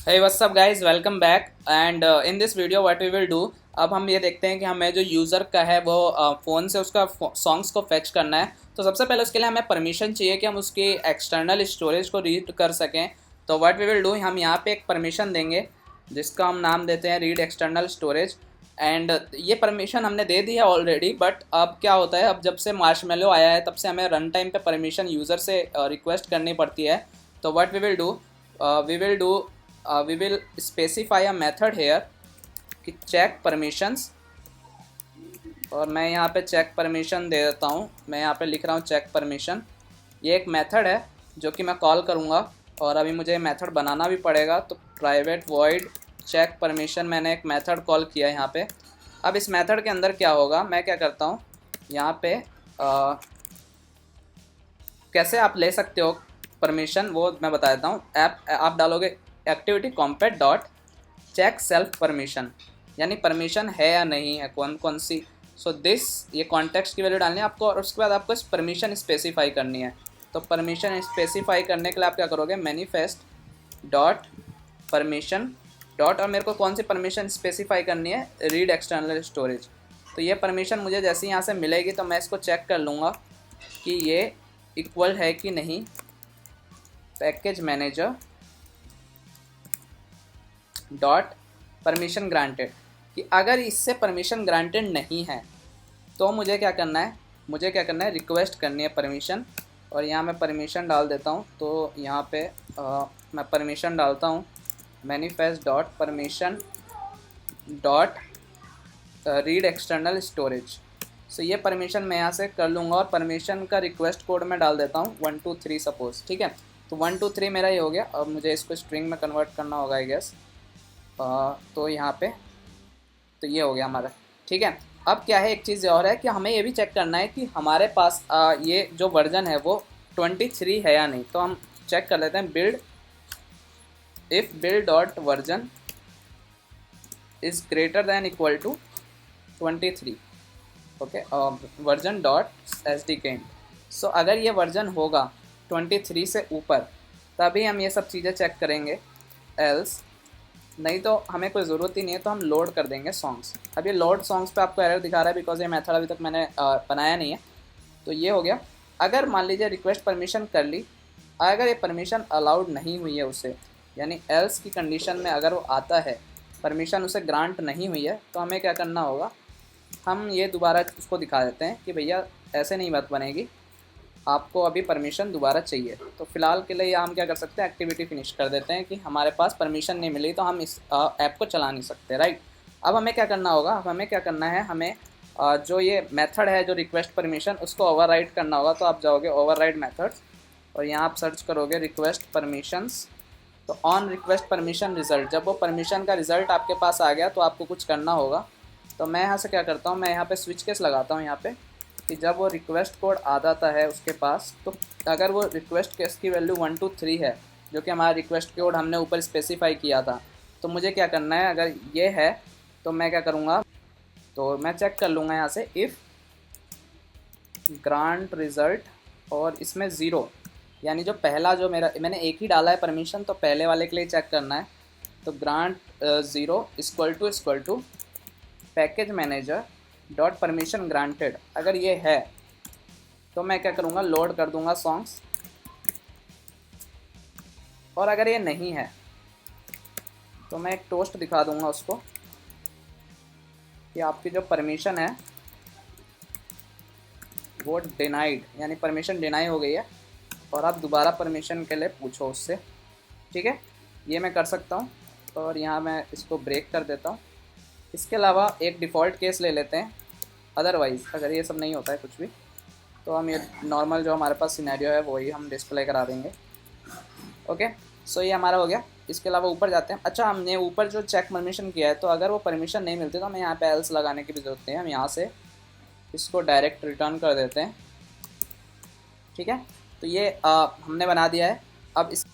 Hey, what's up guys, welcome back and in this video what we will do। अब हम ये देखते हैं कि हमें जो यूज़र का है वो फ़ोन से उसका सॉन्ग्स को फेच करना है। तो सबसे पहले उसके लिए हमें परमिशन चाहिए कि हम उसकी एक्सटर्नल स्टोरेज को रीड कर सकें। तो व्हाट वी विल डू, हम यहाँ पे एक परमिशन देंगे जिसका हम नाम देते हैं रीड एक्सटर्नल स्टोरेज। एंड ये परमिशन हमने दे दी है ऑलरेडी, बट अब क्या होता है, अब जब से मार्शमेलो आया है तब से हमें रन टाइम पे परमिशन यूज़र से रिक्वेस्ट करनी पड़ती है। तो what we will do, we will specify a method here कि check permissions। और मैं यहाँ पे check permission दे देता हूँ। मैं यहाँ पे लिख रहा हूँ check permission। ये एक मेथड है जो कि मैं कॉल करूँगा और अभी मुझे मेथड बनाना भी पड़ेगा। तो प्राइवेट void check permission मैंने एक मेथड कॉल किया है यहाँ पे। अब इस मेथड के अंदर क्या होगा, मैं क्या करता हूँ यहाँ पे कैसे आप ले सकते हो परमिशन वो मैं बता देता हूँ। आप डालोगे activity compat dot check self permission, यानी परमिशन है या नहीं है, कौन कौन सी। सो दिस ये कॉन्टेक्स्ट की वैल्यू डालनी है आपको और उसके बाद आपको इस परमिशन स्पेसिफाई करनी है। तो परमिशन स्पेसिफाई करने के लिए आप क्या करोगे, मैनिफेस्ट डॉट परमिशन डॉट, और मेरे को कौन सी परमिशन स्पेसिफाई करनी है, रीड एक्सटर्नल स्टोरेज। तो ये परमिशन मुझे जैसे यहाँ से मिलेगी तो मैं इसको चेक कर लूँगा कि ये इक्वल है कि नहीं। Package manager dot permission granted, कि अगर इससे परमिशन ग्रांटेड नहीं है तो मुझे क्या करना है, रिक्वेस्ट करनी है परमिशन। और यहाँ मैं परमिशन डाल देता हूँ। तो यहाँ पे मैं परमिशन डालता हूँ manifest dot permission dot read external storage. So ये परमिशन मैं यहाँ से कर लूँगा और परमिशन का रिक्वेस्ट कोड मैं डाल देता हूँ 1 2 3 सपोज, ठीक है। तो 1 2 3 मेरा ये हो गया। अब मुझे इसको स्ट्रिंग में कन्वर्ट करना होगा आई गेस। तो यहाँ पे तो ये हो गया हमारा, ठीक है। अब क्या है, एक चीज़ और है कि हमें ये भी चेक करना है कि हमारे पास ये जो वर्जन है वो 23 है या नहीं। तो हम चेक कर लेते हैं build if build dot version is greater than equal to 23, okay, version dot S D K. So अगर ये वर्जन होगा 23 से ऊपर तभी हम ये सब चीज़ें चेक करेंगे, एल्स नहीं तो हमें कोई ज़रूरत ही नहीं है। तो हम लोड कर देंगे सॉन्ग्स। अब ये लोड सॉन्ग्स पे आपको एरर दिखा रहा है बिकॉज ये मेथड अभी तक मैंने बनाया नहीं है। तो ये हो गया। अगर मान लीजिए रिक्वेस्ट परमिशन कर ली, अगर ये परमिशन अलाउड नहीं हुई है उसे, यानी एल्स की कंडीशन में अगर वो आता है परमिशन उसे ग्रांट नहीं हुई है, तो हमें क्या करना होगा, हम ये दोबारा उसको दिखा देते हैं कि भैया ऐसे नहीं बात बनेगी, आपको अभी परमिशन दोबारा चाहिए। तो फ़िलहाल के लिए हम क्या कर सकते हैं, एक्टिविटी फिनिश कर देते हैं कि हमारे पास परमिशन नहीं मिली तो हम इस ऐप को चला नहीं सकते, राइट। अब हमें क्या करना होगा, हमें जो ये मेथड है जो रिक्वेस्ट परमिशन, उसको ओवरराइड करना होगा। तो आप जाओगे ओवरराइड मेथड्स और यहाँ आप सर्च करोगे रिक्वेस्ट परमिशंस। तो ऑन रिक्वेस्ट परमिशन रिज़ल्ट, जब वो परमिशन का रिज़ल्ट आपके पास आ गया तो आपको कुछ करना होगा। तो मैं यहाँ से क्या करता हूँ, मैं यहाँ पे स्विच केस लगाता हूँ यहाँ पे कि जब वो रिक्वेस्ट कोड आ जाता है उसके पास, तो अगर वो रिक्वेस्ट केस की वैल्यू 1 2 3 है जो कि हमारा रिक्वेस्ट कोड हमने ऊपर स्पेसिफाई किया था, तो मुझे क्या करना है, अगर ये है तो मैं क्या करूँगा, तो मैं चेक कर लूँगा यहाँ से इफ़ ग्रांट रिज़ल्ट और इसमें ज़ीरो, यानी जो पहला जो मैंने एक ही डाला है परमिशन, तो पहले वाले के लिए चेक करना है। तो grant zero equal to package manager dot permission granted, अगर ये है तो मैं क्या करूँगा, लोड कर दूँगा सॉन्ग्स। और अगर ये नहीं है तो मैं एक टोस्ट दिखा दूँगा उसको कि आपकी जो परमिशन है वो डिनाइड, यानी परमिशन डिनाई हो गई है और आप दोबारा परमिशन के लिए पूछो उससे, ठीक है। ये मैं कर सकता हूँ और यहाँ मैं इसको ब्रेक कर देता हूँ। इसके अलावा एक डिफ़ॉल्ट केस ले लेते हैं, अदरवाइज़ अगर ये सब नहीं होता है कुछ भी तो हम ये नॉर्मल जो हमारे पास सिनेरियो है वही हम डिस्प्ले करा देंगे, ओके। सो ये हमारा हो गया। इसके अलावा ऊपर जाते हैं। अच्छा, हमने ऊपर जो चेक परमिशन किया है, तो अगर वो परमिशन नहीं मिलती तो हमें यहाँ पे एल्स लगाने की भी ज़रूरत नहीं है। हम यहाँ से इसको डायरेक्ट रिटर्न कर देते हैं, ठीक है। तो ये हमने बना दिया है। अब इस